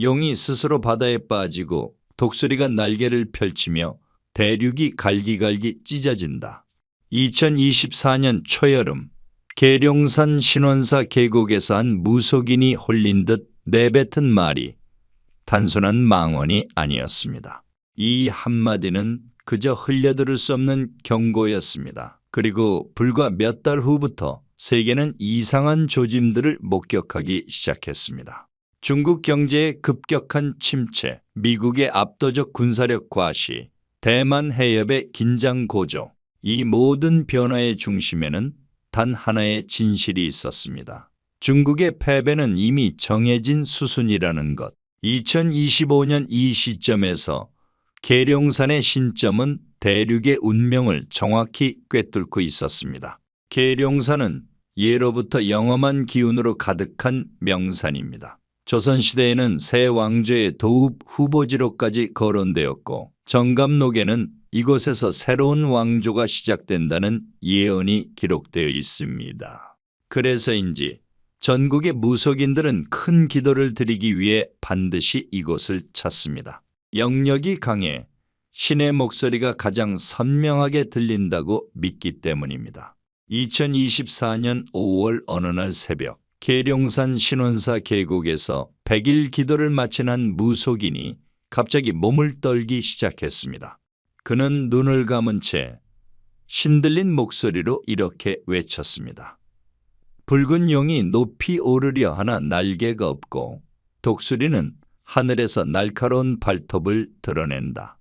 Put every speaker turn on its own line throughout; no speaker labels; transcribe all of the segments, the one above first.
용이 스스로 바다에 빠지고 독수리가 날개를 펼치며 대륙이 갈기갈기 찢어진다. 2024년 초여름 계룡산 신원사 계곡에서 한 무속인이 홀린 듯 내뱉은 말이 단순한 망언이 아니었습니다. 이 한마디는 그저 흘려들을 수 없는 경고였습니다. 그리고 불과 몇 달 후부터 세계는 이상한 조짐들을 목격하기 시작했습니다. 중국 경제의 급격한 침체, 미국의 압도적 군사력 과시, 대만 해협의 긴장 고조, 이 모든 변화의 중심에는 단 하나의 진실이 있었습니다. 중국의 패배는 이미 정해진 수순이라는 것. 2025년 이 시점에서 계룡산의 신점은 대륙의 운명을 정확히 꿰뚫고 있었습니다. 계룡산은 예로부터 영험한 기운으로 가득한 명산입니다. 조선시대에는 새 왕조의 도읍 후보지로까지 거론되었고 정감록에는 이곳에서 새로운 왕조가 시작된다는 예언이 기록되어 있습니다. 그래서인지 전국의 무속인들은 큰 기도를 드리기 위해 반드시 이곳을 찾습니다. 영력이 강해 신의 목소리가 가장 선명하게 들린다고 믿기 때문입니다. 2024년 5월 어느 날 새벽 계룡산 신원사 계곡에서 100일 기도를 마친 한 무속인이 갑자기 몸을 떨기 시작했습니다. 그는 눈을 감은 채 신들린 목소리로 이렇게 외쳤습니다. 붉은 용이 높이 오르려 하나 날개가 없고 독수리는 하늘에서 날카로운 발톱을 드러낸다.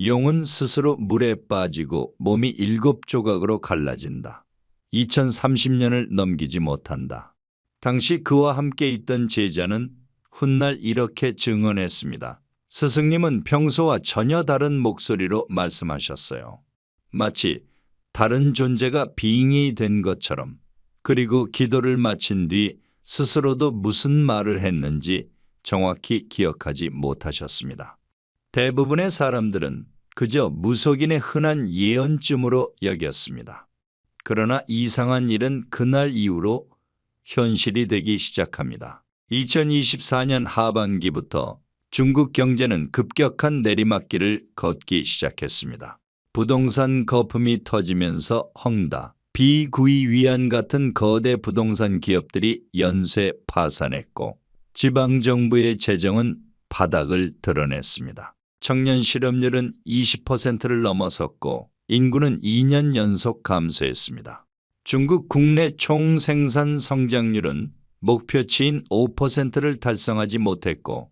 용은 스스로 물에 빠지고 몸이 7조각으로 갈라진다. 2030년을 넘기지 못한다. 당시 그와 함께 있던 제자는 훗날 이렇게 증언했습니다. 스승님은 평소와 전혀 다른 목소리로 말씀하셨어요. 마치 다른 존재가 빙의 된 것처럼. 그리고 기도를 마친 뒤 스스로도 무슨 말을 했는지 정확히 기억하지 못하셨습니다. 대부분의 사람들은 그저 무속인의 흔한 예언쯤으로 여겼습니다. 그러나 이상한 일은 그날 이후로 현실이 되기 시작합니다. 2024년 하반기부터 중국 경제는 급격한 내리막길을 걷기 시작했습니다. 부동산 거품이 터지면서 헝다, 비구이 위안 같은 거대 부동산 기업들이 연쇄 파산했고 지방정부의 재정은 바닥을 드러냈습니다. 청년 실업률은 20%를 넘어섰고 인구는 2년 연속 감소했습니다. 중국 국내 총생산 성장률은 목표치인 5%를 달성하지 못했고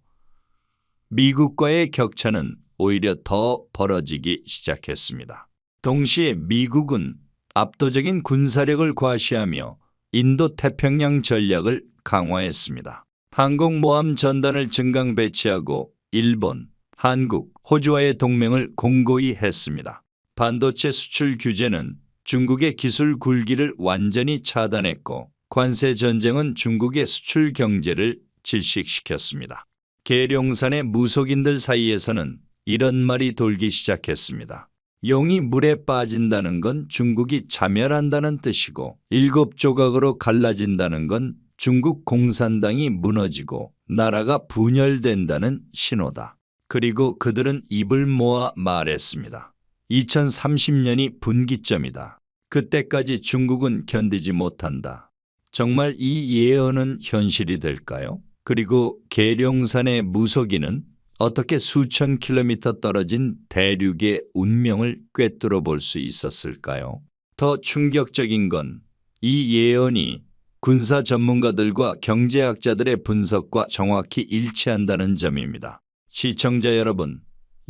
미국과의 격차는 오히려 더 벌어지기 시작했습니다. 동시에 미국은 압도적인 군사력을 과시하며 인도 태평양 전략을 강화했습니다. 항공모함 전단을 증강 배치하고 일본, 한국, 호주와의 동맹을 공고히 했습니다. 반도체 수출 규제는 중국의 기술 굴기를 완전히 차단했고 관세 전쟁은 중국의 수출 경제를 질식시켰습니다. 계룡산의 무속인들 사이에서는 이런 말이 돌기 시작했습니다. 용이 물에 빠진다는 건 중국이 자멸한다는 뜻이고 7조각으로 갈라진다는 건 중국 공산당이 무너지고 나라가 분열된다는 신호다. 그리고 그들은 입을 모아 말했습니다. 2030년이 분기점이다. 그때까지 중국은 견디지 못한다. 정말 이 예언은 현실이 될까요? 그리고 계룡산의 무속인은 어떻게 수천 킬로미터 떨어진 대륙의 운명을 꿰뚫어 볼 수 있었을까요? 더 충격적인 건 이 예언이 군사 전문가들과 경제학자들의 분석과 정확히 일치한다는 점입니다. 시청자 여러분,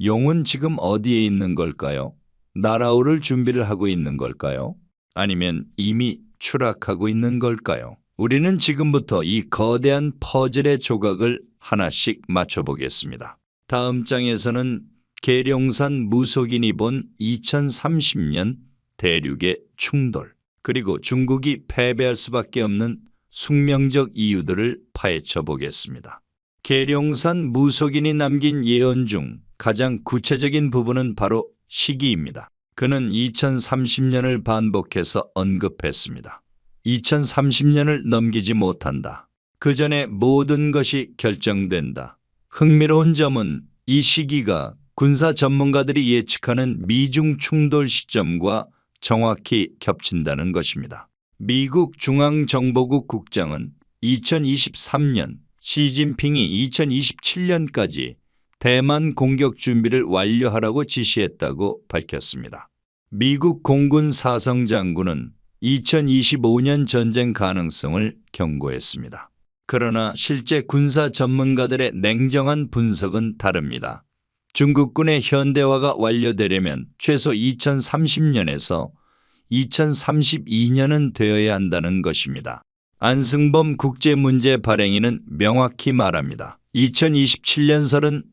용은 지금 어디에 있는 걸까요? 날아오를 준비를 하고 있는 걸까요? 아니면 이미 추락하고 있는 걸까요? 우리는 지금부터 이 거대한 퍼즐의 조각을 하나씩 맞춰보겠습니다. 다음 장에서는 계룡산 무속인이 본 2030년 대륙의 충돌, 그리고 중국이 패배할 수밖에 없는 숙명적 이유들을 파헤쳐 보겠습니다. 계룡산 무속인이 남긴 예언 중 가장 구체적인 부분은 바로 시기입니다. 그는 2030년을 반복해서 언급했습니다. 2030년을 넘기지 못한다. 그 전에 모든 것이 결정된다. 흥미로운 점은 이 시기가 군사 전문가들이 예측하는 미중 충돌 시점과 정확히 겹친다는 것입니다. 미국 중앙정보국 국장은 2023년 시진핑이 2027년까지 대만 공격 준비를 완료하라고 지시했다고 밝혔습니다. 미국 공군 사성 장군은 2025년 전쟁 가능성을 경고했습니다. 그러나 실제 군사 전문가들의 냉정한 분석은 다릅니다. 중국군의 현대화가 완료되려면 최소 2030년에서 2032년은 되어야 한다는 것입니다. 안승범 국제문제발행인은 명확히 말합니다. 2027년설은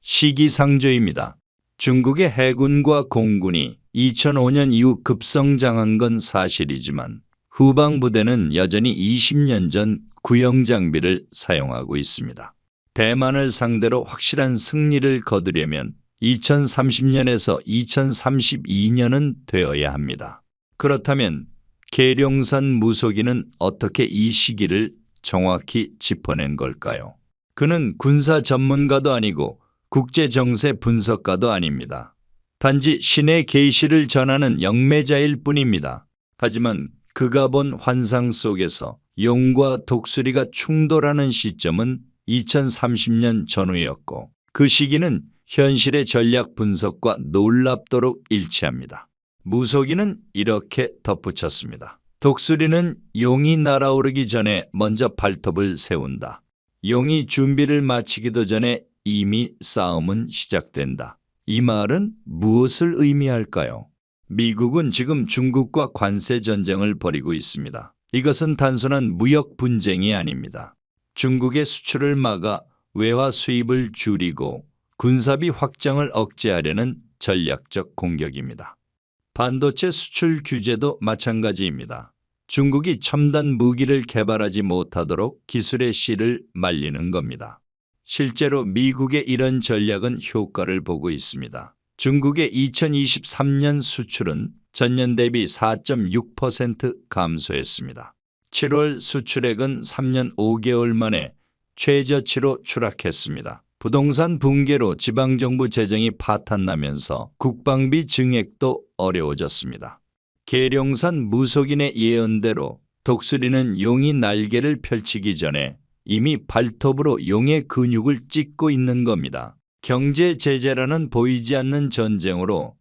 시기상조입니다. 중국의 해군과 공군이 2005년 이후 급성장한 건 사실이지만 후방부대는 여전히 20년 전 구형 장비를 사용하고 있습니다. 대만을 상대로 확실한 승리를 거두려면 2030년에서 2032년은 되어야 합니다. 그렇다면 계룡산 무속인은 어떻게 이 시기를 정확히 짚어낸 걸까요? 그는 군사 전문가도 아니고 국제정세 분석가도 아닙니다. 단지 신의 계시를 전하는 영매자일 뿐입니다. 하지만 그가 본 환상 속에서 용과 독수리가 충돌하는 시점은 2030년 전후였고 그 시기는 현실의 전략 분석과 놀랍도록 일치합니다. 무속인은 이렇게 덧붙였습니다. 독수리는 용이 날아오르기 전에 먼저 발톱을 세운다. 용이 준비를 마치기도 전에 이미 싸움은 시작된다. 이 말은 무엇을 의미할까요? 미국은 지금 중국과 관세 전쟁을 벌이고 있습니다. 이것은 단순한 무역 분쟁이 아닙니다. 중국의 수출을 막아 외화 수입을 줄이고 군사비 확장을 억제하려는 전략적 공격입니다. 반도체 수출 규제도 마찬가지입니다. 중국이 첨단 무기를 개발하지 못하도록 기술의 씨를 말리는 겁니다. 실제로 미국의 이런 전략은 효과를 보고 있습니다. 중국의 2023년 수출은 전년 대비 4.6% 감소했습니다. 7월 수출액은 3년 5개월 만에 최저치로 추락했습니다. 부동산 붕괴로 지방정부 재정이 파탄나면서 국방비 증액도 어려워졌습니다. 계룡산 무속인의 예언대로 독수리는 용이 날개를 펼치기 전에 이미 발톱으로 용의 근육을 찢고 있는 겁니다. 경제 제재라는 보이지 않는 전쟁으로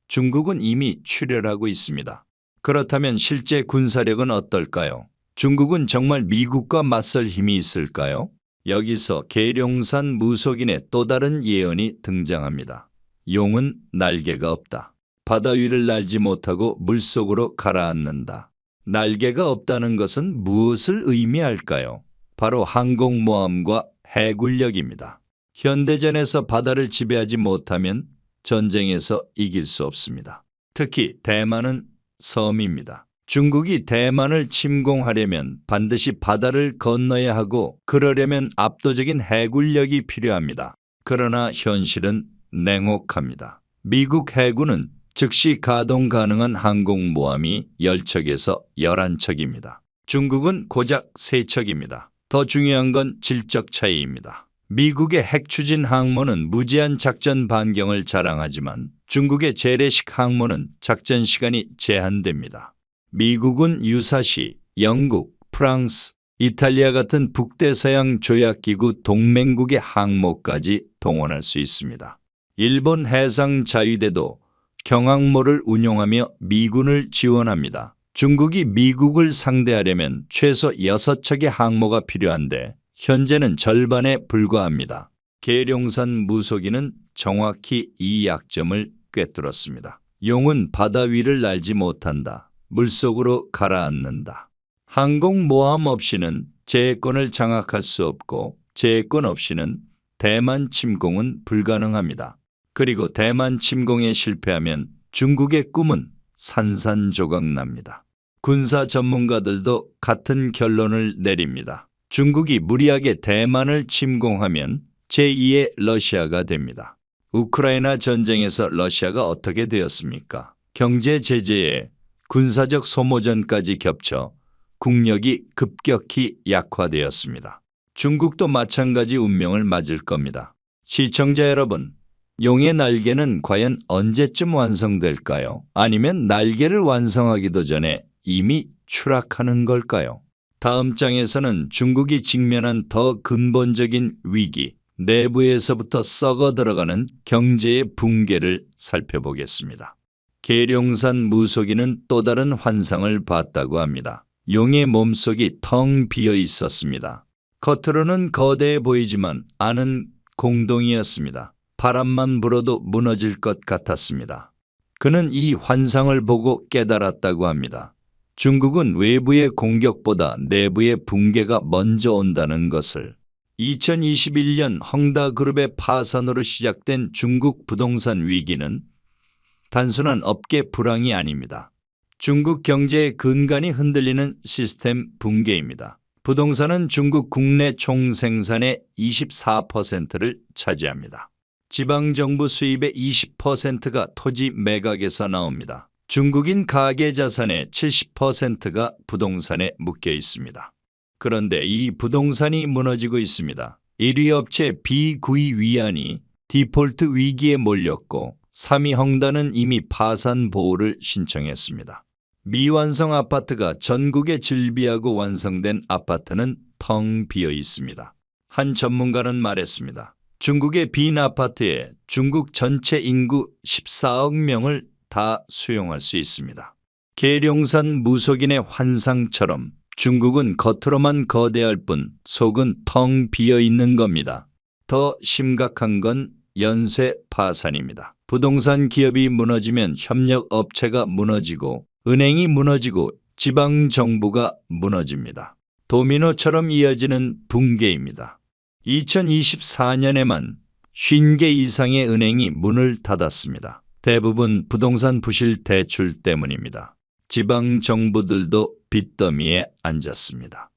중국은 이미 출혈하고 있습니다. 그렇다면 실제 군사력은 어떨까요? 중국은 정말 미국과 맞설 힘이 있을까요? 여기서 계룡산 무속인의 또 다른 예언이 등장합니다. 용은 날개가 없다. 바다 위를 날지 못하고 물속으로 가라앉는다. 날개가 없다는 것은 무엇을 의미할까요? 바로 항공모함과 해군력입니다. 현대전에서 바다를 지배하지 못하면 전쟁에서 이길 수 없습니다. 특히 대만은 섬입니다. 중국이 대만을 침공하려면 반드시 바다를 건너야 하고 그러려면 압도적인 해군력이 필요합니다. 그러나 현실은 냉혹합니다. 미국 해군은 즉시 가동 가능한 항공모함이 10척에서 11척입니다. 중국은 고작 3척입니다. 더 중요한 건 질적 차이입니다. 미국의 핵추진 항모는 무제한 작전 반경을 자랑하지만 중국의 재래식 항모는 작전 시간이 제한됩니다. 미국은 유사시 영국, 프랑스, 이탈리아 같은 북대서양 조약기구 동맹국의 항모까지 동원할 수 있습니다. 일본 해상자위대도 경항모를 운용하며 미군을 지원합니다. 중국이 미국을 상대하려면 최소 6척의 항모가 필요한데 현재는 절반에 불과합니다. 계룡산 무속인은 정확히 이 약점을 꿰뚫었습니다. 용은 바다 위를 날지 못한다. 물속으로 가라앉는다. 항공모함 없이는 제해권을 장악할 수 없고 제해권 없이는 대만 침공은 불가능합니다. 그리고 대만 침공에 실패하면 중국의 꿈은 산산조각납니다. 군사 전문가들도 같은 결론을 내립니다. 중국이 무리하게 대만을 침공하면 제2의 러시아가 됩니다. 우크라이나 전쟁에서 러시아가 어떻게 되었습니까? 경제 제재에 군사적 소모전까지 겹쳐 국력이 급격히 약화되었습니다. 중국도 마찬가지 운명을 맞을 겁니다. 시청자 여러분, 용의 날개는 과연 언제쯤 완성될까요? 아니면 날개를 완성하기도 전에 이미 추락하는 걸까요? 다음 장에서는 중국이 직면한 더 근본적인 위기, 내부에서부터 썩어 들어가는 경제의 붕괴를 살펴보겠습니다. 계룡산 무속인은 또 다른 환상을 봤다고 합니다. 용의 몸속이 텅 비어 있었습니다. 겉으로는 거대해 보이지만 안은 공동이었습니다. 바람만 불어도 무너질 것 같았습니다. 그는 이 환상을 보고 깨달았다고 합니다. 중국은 외부의 공격보다 내부의 붕괴가 먼저 온다는 것을. 2021년 헝다그룹의 파산으로 시작된 중국 부동산 위기는 단순한 업계 불황이 아닙니다. 중국 경제의 근간이 흔들리는 시스템 붕괴입니다. 부동산은 중국 국내 총생산의 24%를 차지합니다. 지방정부 수입의 20%가 토지 매각에서 나옵니다. 중국인 가계 자산의 70%가 부동산에 묶여 있습니다. 그런데 이 부동산이 무너지고 있습니다. 1위 업체 비구이위안이 디폴트 위기에 몰렸고 3위 헝다는 이미 파산 보호를 신청했습니다. 미완성 아파트가 전국에 즐비하고 완성된 아파트는 텅 비어 있습니다. 한 전문가는 말했습니다. 중국의 빈 아파트에 중국 전체 인구 14억 명을 다 수용할 수 있습니다. 계룡산 무속인의 환상처럼 중국은 겉으로만 거대할 뿐 속은 텅 비어 있는 겁니다. 더 심각한 건 연쇄 파산입니다. 부동산 기업이 무너지면 협력업체가 무너지고 은행이 무너지고 지방정부가 무너집니다. 도미노처럼 이어지는 붕괴입니다. 2024년에만 50개 이상의 은행이 문을 닫았습니다. 대부분 부동산 부실 대출 때문입니다. 지방정부들도 빚더미에 앉았습니다.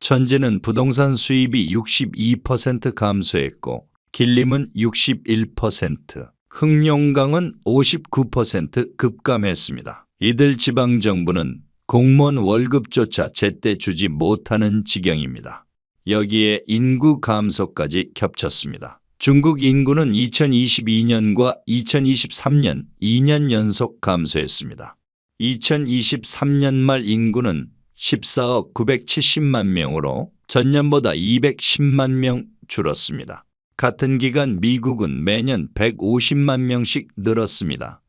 천지는 부동산 수입이 62% 감소했고 길림은 61%, 흑룡강은 59% 급감했습니다. 이들 지방정부는 공무원 월급조차 제때 주지 못하는 지경입니다. 여기에 인구 감소까지 겹쳤습니다. 중국 인구는 2022년과 2023년 2년 연속 감소했습니다. 2023년 말 인구는 14억 970만 명으로 전년보다 210만 명 줄었습니다. 같은 기간 미국은 매년 150만 명씩 늘었습니다.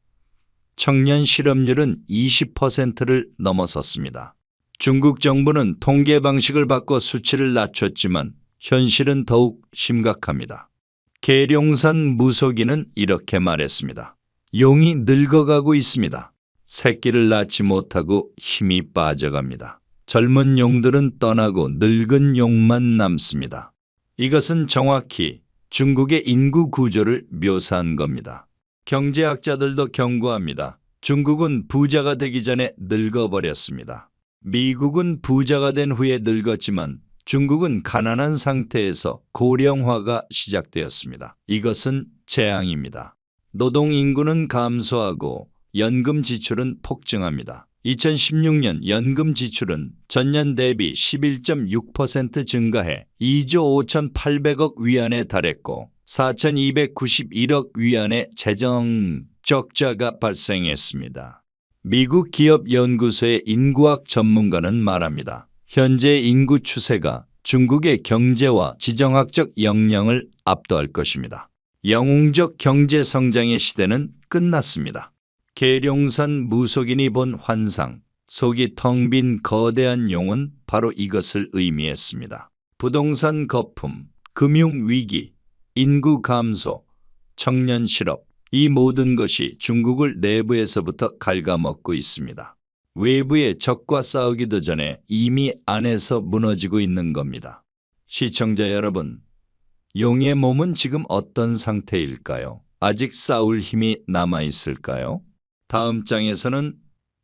청년 실업률은 20%를 넘어섰습니다. 중국 정부는 통계 방식을 바꿔 수치를 낮췄지만 현실은 더욱 심각합니다. 계룡산 무속인은 이렇게 말했습니다. 용이 늙어가고 있습니다. 새끼를 낳지 못하고 힘이 빠져갑니다. 젊은 용들은 떠나고 늙은 용만 남습니다. 이것은 정확히 중국의 인구 구조를 묘사한 겁니다. 경제학자들도 경고합니다. 중국은 부자가 되기 전에 늙어버렸습니다. 미국은 부자가 된 후에 늙었지만 중국은 가난한 상태에서 고령화가 시작되었습니다. 이것은 재앙입니다. 노동 인구는 감소하고 연금 지출은 폭증합니다. 2016년 연금 지출은 전년 대비 11.6% 증가해 2조 5,800억 위안에 달했고 4,291억 위안의 재정 적자가 발생했습니다. 미국 기업연구소의 인구학 전문가는 말합니다. 현재 인구 추세가 중국의 경제와 지정학적 역량을 압도할 것입니다. 영웅적 경제 성장의 시대는 끝났습니다. 계룡산 무속인이 본 환상, 속이 텅 빈 거대한 용은 바로 이것을 의미했습니다. 부동산 거품, 금융위기, 인구 감소, 청년 실업, 이 모든 것이 중국을 내부에서부터 갉아먹고 있습니다. 외부의 적과 싸우기도 전에 이미 안에서 무너지고 있는 겁니다. 시청자 여러분, 용의 몸은 지금 어떤 상태일까요? 아직 싸울 힘이 남아있을까요? 다음 장에서는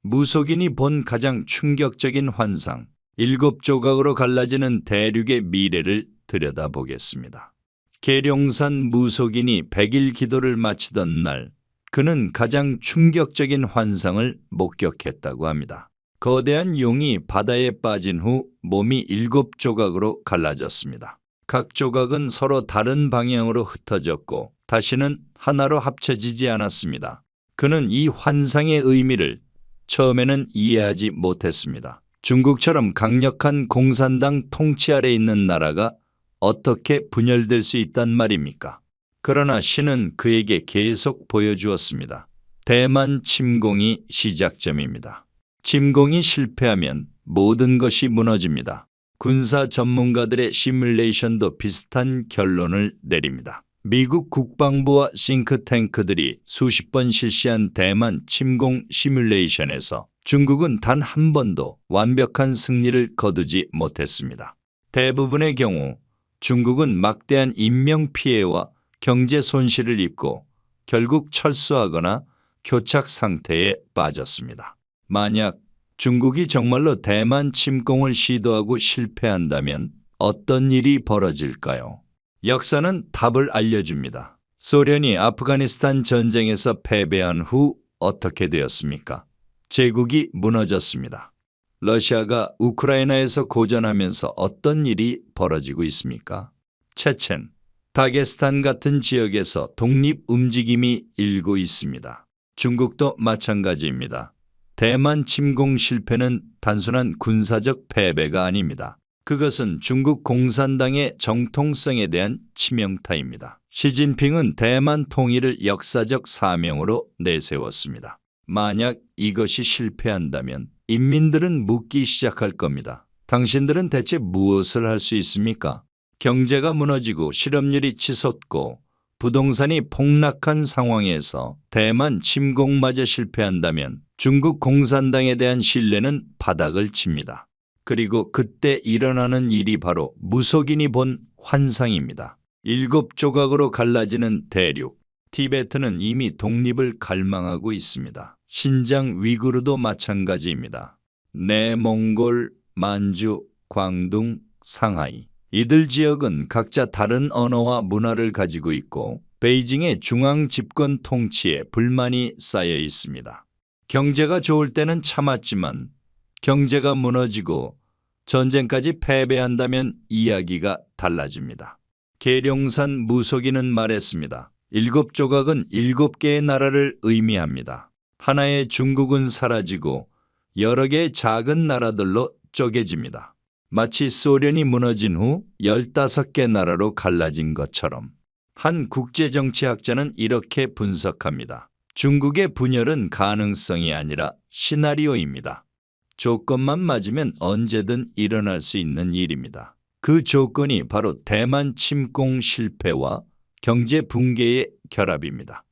무속인이 본 가장 충격적인 환상, 7조각으로 갈라지는 대륙의 미래를 들여다보겠습니다. 계룡산 무속인이 100일 기도를 마치던 날, 그는 가장 충격적인 환상을 목격했다고 합니다. 거대한 용이 바다에 빠진 후 몸이 7조각으로 갈라졌습니다. 각 조각은 서로 다른 방향으로 흩어졌고 다시는 하나로 합쳐지지 않았습니다. 그는 이 환상의 의미를 처음에는 이해하지 못했습니다. 중국처럼 강력한 공산당 통치 아래 있는 나라가 어떻게 분열될 수 있단 말입니까? 그러나 신은 그에게 계속 보여주었습니다. 대만 침공이 시작점입니다. 침공이 실패하면 모든 것이 무너집니다. 군사 전문가들의 시뮬레이션도 비슷한 결론을 내립니다. 미국 국방부와 싱크탱크들이 수십 번 실시한 대만 침공 시뮬레이션에서 중국은 단 한 번도 완벽한 승리를 거두지 못했습니다. 대부분의 경우 중국은 막대한 인명 피해와 경제 손실을 입고 결국 철수하거나 교착 상태에 빠졌습니다. 만약 중국이 정말로 대만 침공을 시도하고 실패한다면 어떤 일이 벌어질까요? 역사는 답을 알려줍니다. 소련이 아프가니스탄 전쟁에서 패배한 후 어떻게 되었습니까? 제국이 무너졌습니다. 러시아가 우크라이나에서 고전하면서 어떤 일이 벌어지고 있습니까? 체첸, 다게스탄 같은 지역에서 독립 움직임이 일고 있습니다. 중국도 마찬가지입니다. 대만 침공 실패는 단순한 군사적 패배가 아닙니다. 그것은 중국 공산당의 정통성에 대한 치명타입니다. 시진핑은 대만 통일을 역사적 사명으로 내세웠습니다. 만약 이것이 실패한다면 인민들은 묻기 시작할 겁니다. 당신들은 대체 무엇을 할 수 있습니까? 경제가 무너지고 실업률이 치솟고 부동산이 폭락한 상황에서 대만 침공마저 실패한다면 중국 공산당에 대한 신뢰는 바닥을 칩니다. 그리고 그때 일어나는 일이 바로 무속인이 본 환상입니다. 7조각으로 갈라지는 대륙, 티베트는 이미 독립을 갈망하고 있습니다. 신장 위구르도 마찬가지입니다. 내몽골, 만주, 광둥, 상하이. 이들 지역은 각자 다른 언어와 문화를 가지고 있고 베이징의 중앙 집권 통치에 불만이 쌓여 있습니다. 경제가 좋을 때는 참았지만 경제가 무너지고 전쟁까지 패배한다면 이야기가 달라집니다. 계룡산 무속인은 말했습니다. 7조각은 7개의 나라를 의미합니다. 하나의 중국은 사라지고 여러 개의 작은 나라들로 쪼개집니다. 마치 소련이 무너진 후 15개 나라로 갈라진 것처럼. 한 국제정치학자는 이렇게 분석합니다. 중국의 분열은 가능성이 아니라 시나리오입니다. 조건만 맞으면 언제든 일어날 수 있는 일입니다. 그 조건이 바로 대만 침공 실패와 경제 붕괴의 결합입니다.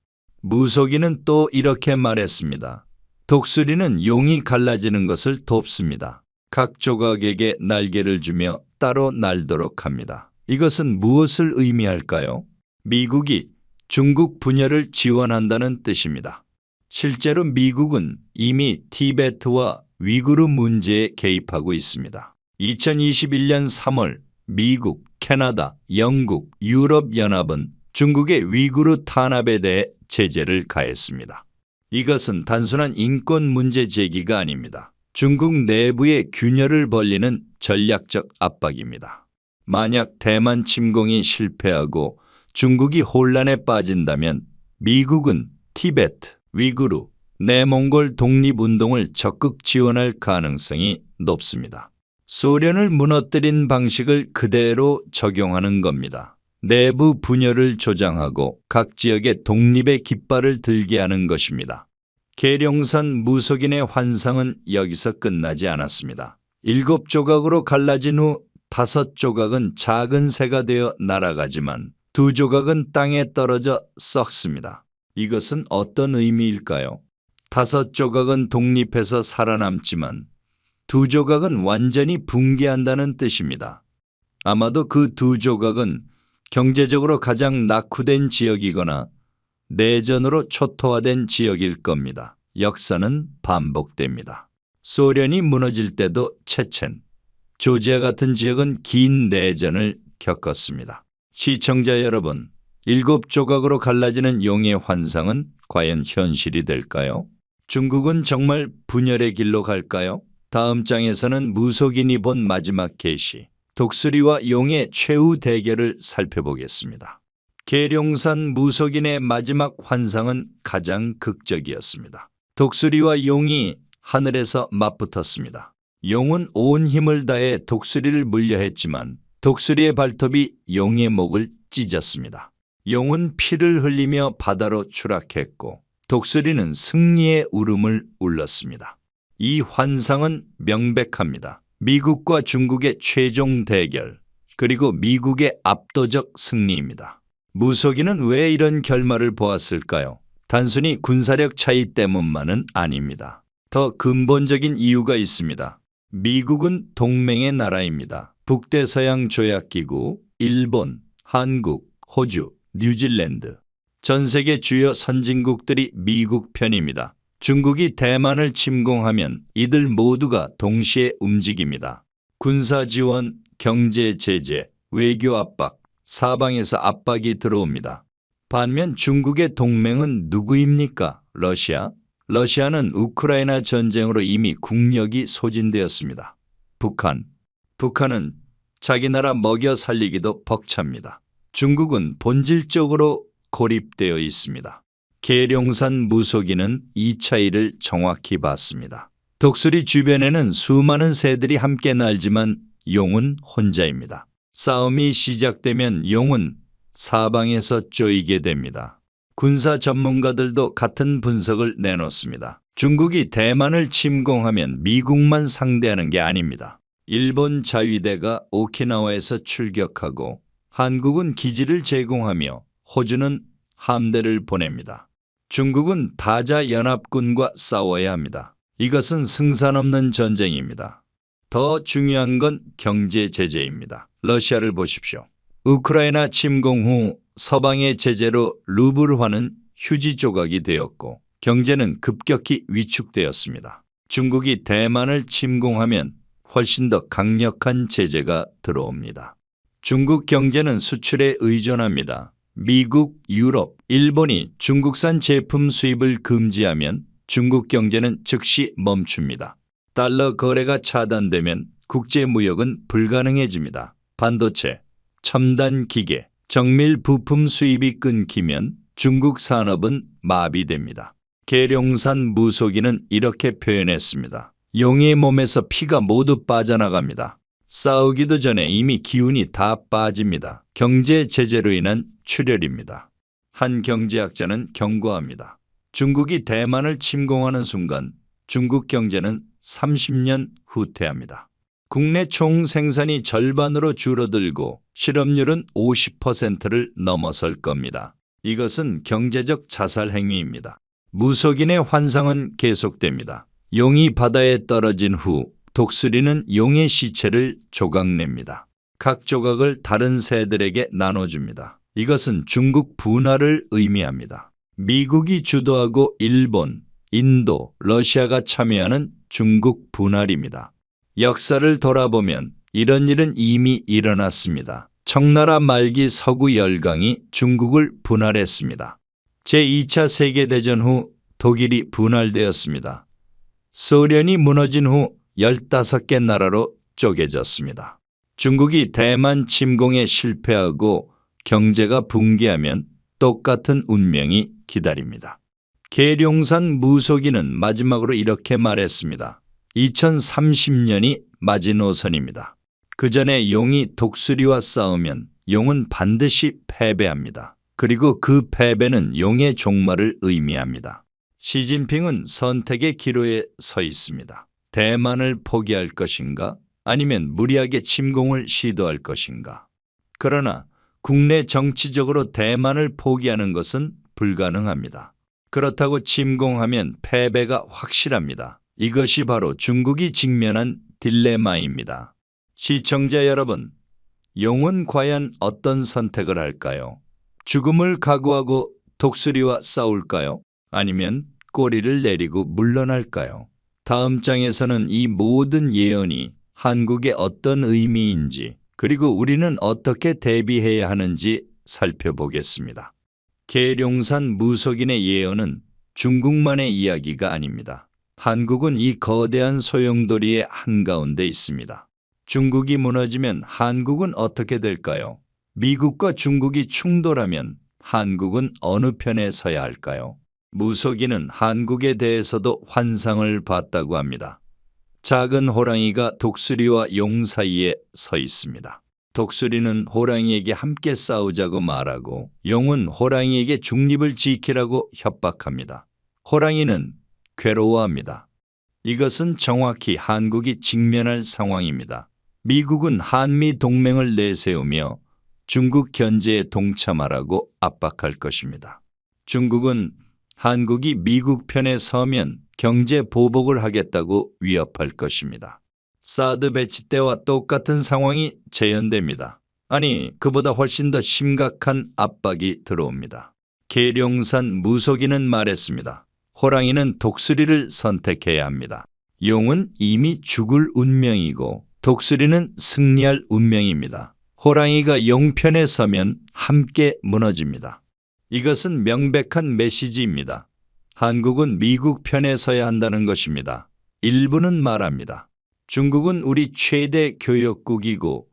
무속인은 또 이렇게 말했습니다. 독수리는 용이 갈라지는 것을 돕습니다. 각 조각에게 날개를 주며 따로 날도록 합니다. 이것은 무엇을 의미할까요? 미국이 중국 분열을 지원한다는 뜻입니다. 실제로 미국은 이미 티베트와 위구르 문제에 개입하고 있습니다. 2021년 3월 미국, 캐나다, 영국, 유럽연합은 중국의 위구르 탄압에 대해 제재를 가했습니다. 이것은 단순한 인권 문제 제기가 아닙니다. 중국 내부의 균열을 벌리는 전략적 압박입니다. 만약 대만 침공이 실패하고 중국이 혼란에 빠진다면 미국은 티베트, 위구르, 내몽골 독립운동을 적극 지원할 가능성이 높습니다. 소련을 무너뜨린 방식을 그대로 적용하는 겁니다. 내부 분열을 조장하고 각 지역의 독립의 깃발을 들게 하는 것입니다. 계룡산 무속인의 환상은 여기서 끝나지 않았습니다. 7조각으로 갈라진 후 5조각은 작은 새가 되어 날아가지만 2조각은 땅에 떨어져 썩습니다. 이것은 어떤 의미일까요? 5조각은 독립해서 살아남지만 2조각은 완전히 붕괴한다는 뜻입니다. 아마도 그 2조각은 경제적으로 가장 낙후된 지역이거나 내전으로 초토화된 지역일 겁니다. 역사는 반복됩니다. 소련이 무너질 때도 체첸, 조지아 같은 지역은 긴 내전을 겪었습니다. 시청자 여러분, 7조각으로 갈라지는 용의 환상은 과연 현실이 될까요? 중국은 정말 분열의 길로 갈까요? 다음 장에서는 무속인이 본 마지막 계시, 독수리와 용의 최후 대결을 살펴보겠습니다. 계룡산 무속인의 마지막 환상은 가장 극적이었습니다. 독수리와 용이 하늘에서 맞붙었습니다. 용은 온 힘을 다해 독수리를 물려했지만 독수리의 발톱이 용의 목을 찢었습니다. 용은 피를 흘리며 바다로 추락했고 독수리는 승리의 울음을 울렸습니다. 이 환상은 명백합니다. 미국과 중국의 최종 대결, 그리고 미국의 압도적 승리입니다. 무속인은 왜 이런 결말을 보았을까요? 단순히 군사력 차이 때문만은 아닙니다. 더 근본적인 이유가 있습니다. 미국은 동맹의 나라입니다. 북대서양 조약기구, 일본, 한국, 호주, 뉴질랜드, 전 세계 주요 선진국들이 미국 편입니다. 중국이 대만을 침공하면 이들 모두가 동시에 움직입니다. 군사 지원, 경제 제재, 외교 압박, 사방에서 압박이 들어옵니다. 반면 중국의 동맹은 누구입니까? 러시아? 러시아는 우크라이나 전쟁으로 이미 국력이 소진되었습니다. 북한은 자기 나라 먹여 살리기도 벅찹니다. 중국은 본질적으로 고립되어 있습니다. 계룡산 무속인은 이 차이를 정확히 봤습니다. 독수리 주변에는 수많은 새들이 함께 날지만 용은 혼자입니다. 싸움이 시작되면 용은 사방에서 쪼이게 됩니다. 군사 전문가들도 같은 분석을 내놓습니다. 중국이 대만을 침공하면 미국만 상대하는 게 아닙니다. 일본 자위대가 오키나와에서 출격하고 한국은 기지를 제공하며 호주는 함대를 보냅니다. 중국은 다자연합군과 싸워야 합니다. 이것은 승산 없는 전쟁입니다. 더 중요한 건 경제 제재입니다. 러시아를 보십시오. 우크라이나 침공 후 서방의 제재로 루블화는 휴지 조각이 되었고 경제는 급격히 위축되었습니다. 중국이 대만을 침공하면 훨씬 더 강력한 제재가 들어옵니다. 중국 경제는 수출에 의존합니다. 미국, 유럽, 일본이 중국산 제품 수입을 금지하면 중국 경제는 즉시 멈춥니다. 달러 거래가 차단되면 국제 무역은 불가능해집니다. 반도체, 첨단 기계, 정밀 부품 수입이 끊기면 중국 산업은 마비됩니다. 계룡산 무속인은 이렇게 표현했습니다. 용의 몸에서 피가 모두 빠져나갑니다. 싸우기도 전에 이미 기운이 다 빠집니다. 경제 제재로 인한 출혈입니다. 한 경제학자는 경고합니다. 중국이 대만을 침공하는 순간 중국 경제는 30년 후퇴합니다. 국내 총 생산이 절반으로 줄어들고 실업률은 50%를 넘어설 겁니다. 이것은 경제적 자살 행위입니다. 무속인의 환상은 계속됩니다. 용이 바다에 떨어진 후 독수리는 용의 시체를 조각냅니다. 각 조각을 다른 새들에게 나눠줍니다. 이것은 중국 분화를 의미합니다. 미국이 주도하고 일본, 인도, 러시아가 참여하는 중국 분할입니다. 역사를 돌아보면 이런 일은 이미 일어났습니다. 청나라 말기 서구 열강이 중국을 분할했습니다. 제2차 세계대전 후 독일이 분할되었습니다. 소련이 무너진 후 15개 나라로 쪼개졌습니다. 중국이 대만 침공에 실패하고 경제가 붕괴하면 똑같은 운명이 기다립니다. 계룡산 무속인은 마지막으로 이렇게 말했습니다. 2030년이 마지노선입니다. 그 전에 용이 독수리와 싸우면 용은 반드시 패배합니다. 그리고 그 패배는 용의 종말을 의미합니다. 시진핑은 선택의 기로에 서 있습니다. 대만을 포기할 것인가? 아니면 무리하게 침공을 시도할 것인가? 그러나 국내 정치적으로 대만을 포기하는 것은 불가능합니다. 그렇다고 침공하면 패배가 확실합니다. 이것이 바로 중국이 직면한 딜레마입니다. 시청자 여러분, 용은 과연 어떤 선택을 할까요? 죽음을 각오하고 독수리와 싸울까요? 아니면 꼬리를 내리고 물러날까요? 다음 장에서는 이 모든 예언이 한국의 어떤 의미인지, 그리고 우리는 어떻게 대비해야 하는지 살펴보겠습니다. 계룡산 무속인의 예언은 중국만의 이야기가 아닙니다. 한국은 이 거대한 소용돌이의 한가운데 있습니다. 중국이 무너지면 한국은 어떻게 될까요? 미국과 중국이 충돌하면 한국은 어느 편에 서야 할까요? 무속인은 한국에 대해서도 환상을 봤다고 합니다. 작은 호랑이가 독수리와 용 사이에 서 있습니다. 독수리는 호랑이에게 함께 싸우자고 말하고 용은 호랑이에게 중립을 지키라고 협박합니다. 호랑이는 괴로워합니다. 이것은 정확히 한국이 직면할 상황입니다. 미국은 한미 동맹을 내세우며 중국 견제에 동참하라고 압박할 것입니다. 중국은 한국이 미국 편에 서면 경제 보복을 하겠다고 위협할 것입니다. 사드 배치 때와 똑같은 상황이 재현됩니다. 아니, 그보다 훨씬 더 심각한 압박이 들어옵니다. 계룡산 무속인은 말했습니다. 호랑이는 독수리를 선택해야 합니다. 용은 이미 죽을 운명이고 독수리는 승리할 운명입니다. 호랑이가 용 편에 서면 함께 무너집니다. 이것은 명백한 메시지입니다. 한국은 미국 편에 서야 한다는 것입니다. 일부는 말합니다. 중국은 우리 최대 교역국이고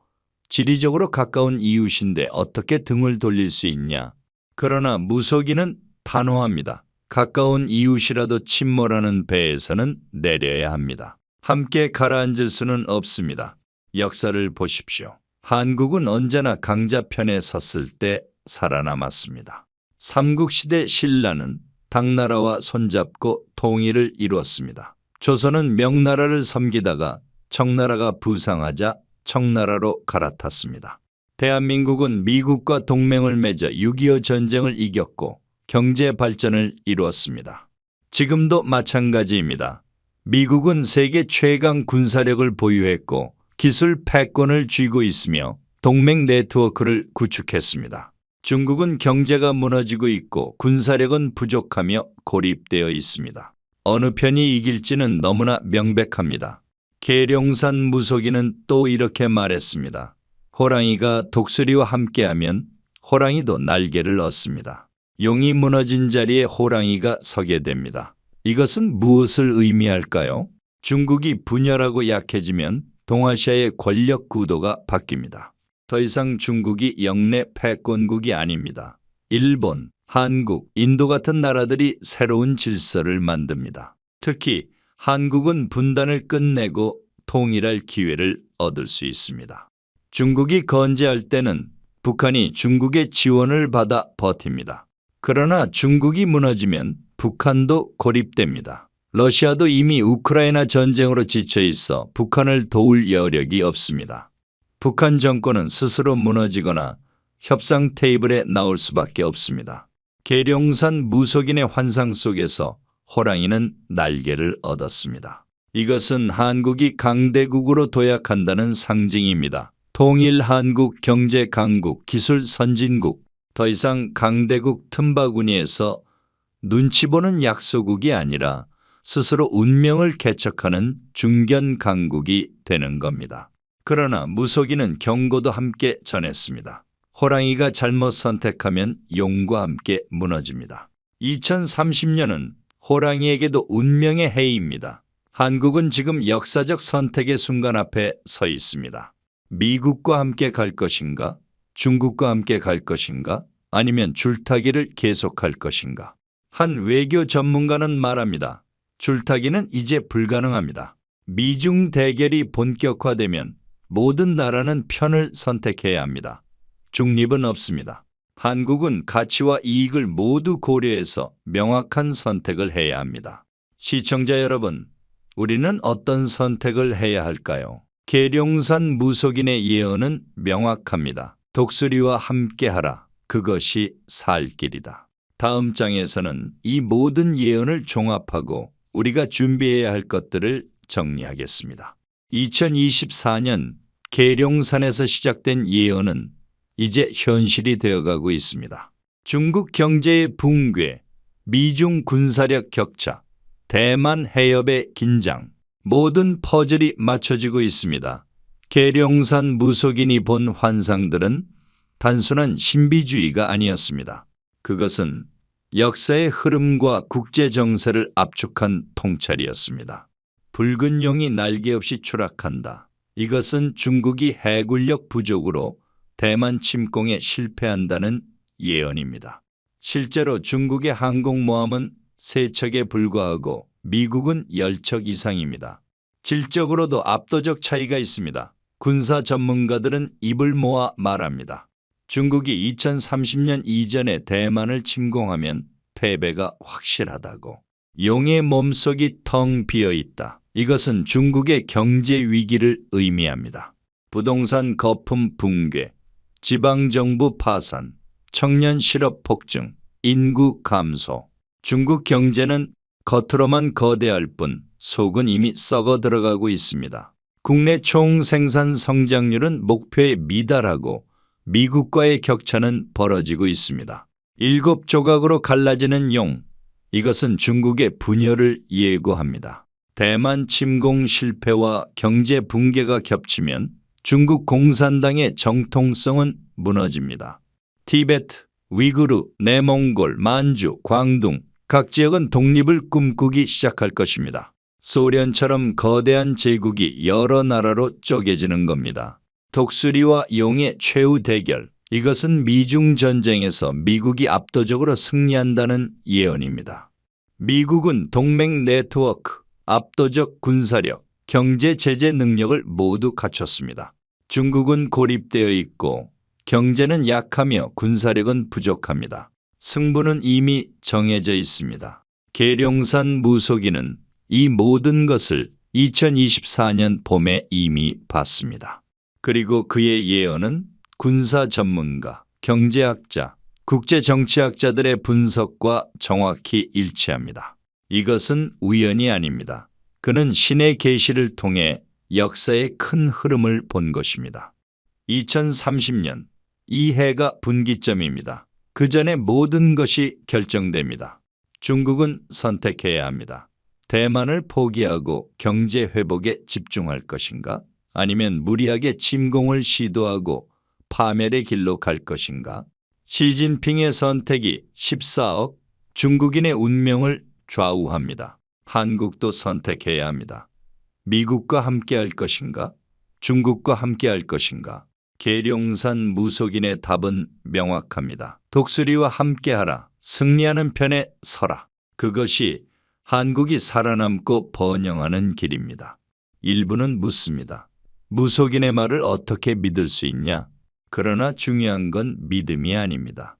지리적으로 가까운 이웃인데 어떻게 등을 돌릴 수 있냐. 그러나 무속인은 단호합니다. 가까운 이웃이라도 침몰하는 배에서는 내려야 합니다. 함께 가라앉을 수는 없습니다. 역사를 보십시오. 한국은 언제나 강자 편에 섰을 때 살아남았습니다. 삼국시대 신라는 당나라와 손잡고 통일을 이루었습니다. 조선은 명나라를 섬기다가 청나라가 부상하자 청나라로 갈아탔습니다. 대한민국은 미국과 동맹을 맺어 6.25 전쟁을 이겼고 경제 발전을 이루었습니다. 지금도 마찬가지입니다. 미국은 세계 최강 군사력을 보유했고 기술 패권을 쥐고 있으며 동맹 네트워크를 구축했습니다. 중국은 경제가 무너지고 있고 군사력은 부족하며 고립되어 있습니다. 어느 편이 이길지는 너무나 명백합니다. 계룡산 무속인은 또 이렇게 말했습니다. 호랑이가 독수리와 함께하면 호랑이도 날개를 얻습니다. 용이 무너진 자리에 호랑이가 서게 됩니다. 이것은 무엇을 의미할까요? 중국이 분열하고 약해지면 동아시아의 권력 구도가 바뀝니다. 더 이상 중국이 영내 패권국이 아닙니다. 일본, 한국, 인도 같은 나라들이 새로운 질서를 만듭니다. 특히 한국은 분단을 끝내고 통일할 기회를 얻을 수 있습니다. 중국이 건재할 때는 북한이 중국의 지원을 받아 버팁니다. 그러나 중국이 무너지면 북한도 고립됩니다. 러시아도 이미 우크라이나 전쟁으로 지쳐 있어 북한을 도울 여력이 없습니다. 북한 정권은 스스로 무너지거나 협상 테이블에 나올 수밖에 없습니다. 계룡산 무속인의 환상 속에서 호랑이는 날개를 얻었습니다. 이것은 한국이 강대국으로 도약한다는 상징입니다. 통일 한국, 경제 강국, 기술 선진국, 더 이상 강대국 틈바구니에서 눈치 보는 약소국이 아니라 스스로 운명을 개척하는 중견 강국이 되는 겁니다. 그러나 무속인은 경고도 함께 전했습니다. 호랑이가 잘못 선택하면 용과 함께 무너집니다. 2030년은 호랑이에게도 운명의 해입니다. 한국은 지금 역사적 선택의 순간 앞에 서 있습니다. 미국과 함께 갈 것인가? 중국과 함께 갈 것인가? 아니면 줄타기를 계속할 것인가? 한 외교 전문가는 말합니다. 줄타기는 이제 불가능합니다. 미중 대결이 본격화되면 모든 나라는 편을 선택해야 합니다. 중립은 없습니다. 한국은 가치와 이익을 모두 고려해서 명확한 선택을 해야 합니다. 시청자 여러분, 우리는 어떤 선택을 해야 할까요? 계룡산 무속인의 예언은 명확합니다. 독수리와 함께하라. 그것이 살 길이다. 다음 장에서는 이 모든 예언을 종합하고 우리가 준비해야 할 것들을 정리하겠습니다. 2024년 계룡산에서 시작된 예언은 이제 현실이 되어가고 있습니다. 중국 경제의 붕괴, 미중 군사력 격차, 대만 해협의 긴장, 모든 퍼즐이 맞춰지고 있습니다. 계룡산 무속인이 본 환상들은 단순한 신비주의가 아니었습니다. 그것은 역사의 흐름과 국제 정세를 압축한 통찰이었습니다. 붉은 용이 날개 없이 추락한다. 이것은 중국이 해군력 부족으로 대만 침공에 실패한다는 예언입니다. 실제로 중국의 항공모함은 3척에 불과하고 미국은 10척 이상입니다. 질적으로도 압도적 차이가 있습니다. 군사 전문가들은 입을 모아 말합니다. 중국이 2030년 이전에 대만을 침공하면 패배가 확실하다고. 용의 몸속이 텅 비어 있다. 이것은 중국의 경제 위기를 의미합니다. 부동산 거품 붕괴, 지방정부 파산, 청년 실업 폭증, 인구 감소. 중국 경제는 겉으로만 거대할 뿐 속은 이미 썩어 들어가고 있습니다. 국내 총생산 성장률은 목표에 미달하고 미국과의 격차는 벌어지고 있습니다. 7조각으로 갈라지는 용, 이것은 중국의 분열을 예고합니다. 대만 침공 실패와 경제 붕괴가 겹치면 중국 공산당의 정통성은 무너집니다. 티베트, 위구르, 내몽골, 만주, 광둥 각 지역은 독립을 꿈꾸기 시작할 것입니다. 소련처럼 거대한 제국이 여러 나라로 쪼개지는 겁니다. 독수리와 용의 최후 대결, 이것은 미중 전쟁에서 미국이 압도적으로 승리한다는 예언입니다. 미국은 동맹 네트워크, 압도적 군사력, 경제 제재 능력을 모두 갖췄습니다. 중국은 고립되어 있고 경제는 약하며 군사력은 부족합니다. 승부는 이미 정해져 있습니다. 계룡산 무속인은 이 모든 것을 2024년 봄에 이미 봤습니다. 그리고 그의 예언은 군사 전문가, 경제학자, 국제정치학자들의 분석과 정확히 일치합니다. 이것은 우연이 아닙니다. 그는 신의 계시를 통해 역사의 큰 흐름을 본 것입니다. 2030년, 이 해가 분기점입니다. 그 전에 모든 것이 결정됩니다. 중국은 선택해야 합니다. 대만을 포기하고 경제 회복에 집중할 것인가? 아니면 무리하게 침공을 시도하고 파멸의 길로 갈 것인가? 시진핑의 선택이 14억 중국인의 운명을 좌우합니다. 한국도 선택해야 합니다. 미국과 함께 할 것인가? 중국과 함께 할 것인가? 계룡산 무속인의 답은 명확합니다. 독수리와 함께하라. 승리하는 편에 서라. 그것이 한국이 살아남고 번영하는 길입니다. 일부는 묻습니다. 무속인의 말을 어떻게 믿을 수 있냐? 그러나 중요한 건 믿음이 아닙니다.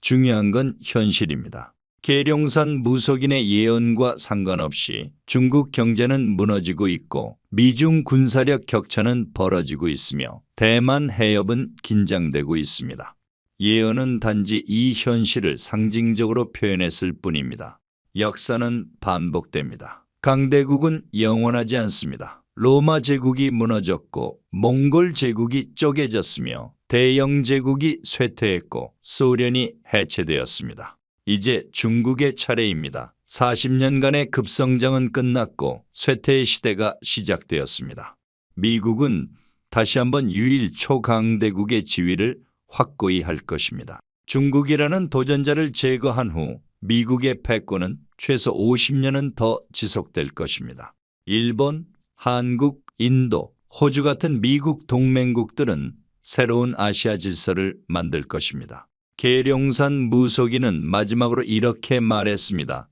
중요한 건 현실입니다. 계룡산 무속인의 예언과 상관없이 중국 경제는 무너지고 있고 미중 군사력 격차는 벌어지고 있으며 대만 해협은 긴장되고 있습니다. 예언은 단지 이 현실을 상징적으로 표현했을 뿐입니다. 역사는 반복됩니다. 강대국은 영원하지 않습니다. 로마 제국이 무너졌고 몽골 제국이 쪼개졌으며 대영 제국이 쇠퇴했고 소련이 해체되었습니다. 이제 중국의 차례입니다. 40년간의 급성장은 끝났고 쇠퇴의 시대가 시작되었습니다. 미국은 다시 한번 유일 초강대국의 지위를 확고히 할 것입니다. 중국이라는 도전자를 제거한 후 미국의 패권은 최소 50년은 더 지속될 것입니다. 일본, 한국, 인도, 호주 같은 미국 동맹국들은 새로운 아시아 질서를 만들 것입니다. 계룡산 무속인은 마지막으로 이렇게 말했습니다.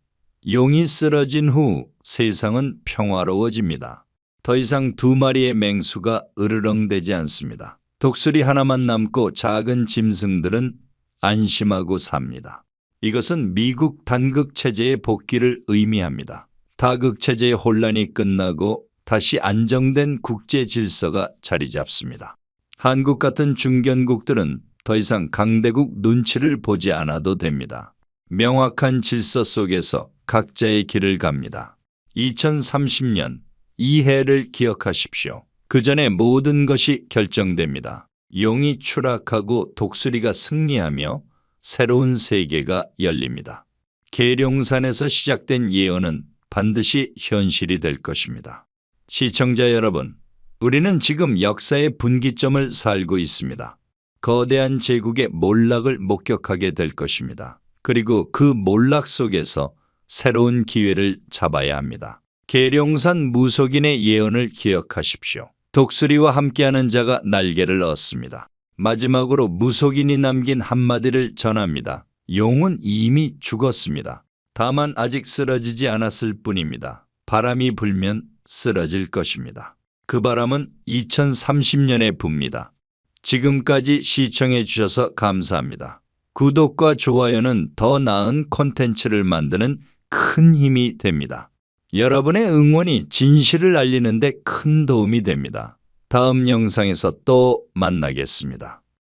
용이 쓰러진 후 세상은 평화로워집니다. 더 이상 2마리의 맹수가 으르렁대지 않습니다. 독수리 하나만 남고 작은 짐승들은 안심하고 삽니다. 이것은 미국 단극체제의 복귀를 의미합니다. 다극체제의 혼란이 끝나고 다시 안정된 국제 질서가 자리 잡습니다. 한국 같은 중견국들은 더 이상 강대국 눈치를 보지 않아도 됩니다. 명확한 질서 속에서 각자의 길을 갑니다. 2030년 이 해를 기억하십시오. 그 전에 모든 것이 결정됩니다. 용이 추락하고 독수리가 승리하며 새로운 세계가 열립니다. 계룡산에서 시작된 예언은 반드시 현실이 될 것입니다. 시청자 여러분, 우리는 지금 역사의 분기점을 살고 있습니다. 거대한 제국의 몰락을 목격하게 될 것입니다. 그리고 그 몰락 속에서 새로운 기회를 잡아야 합니다. 계룡산 무속인의 예언을 기억하십시오. 독수리와 함께하는 자가 날개를 얻습니다. 마지막으로 무속인이 남긴 한마디를 전합니다. 용은 이미 죽었습니다. 다만 아직 쓰러지지 않았을 뿐입니다. 바람이 불면 쓰러질 것입니다. 그 바람은 2030년에 붑니다. 지금까지 시청해 주셔서 감사합니다. 구독과 좋아요는 더 나은 콘텐츠를 만드는 큰 힘이 됩니다. 여러분의 응원이 진실을 알리는 데 큰 도움이 됩니다. 다음 영상에서 또 만나겠습니다.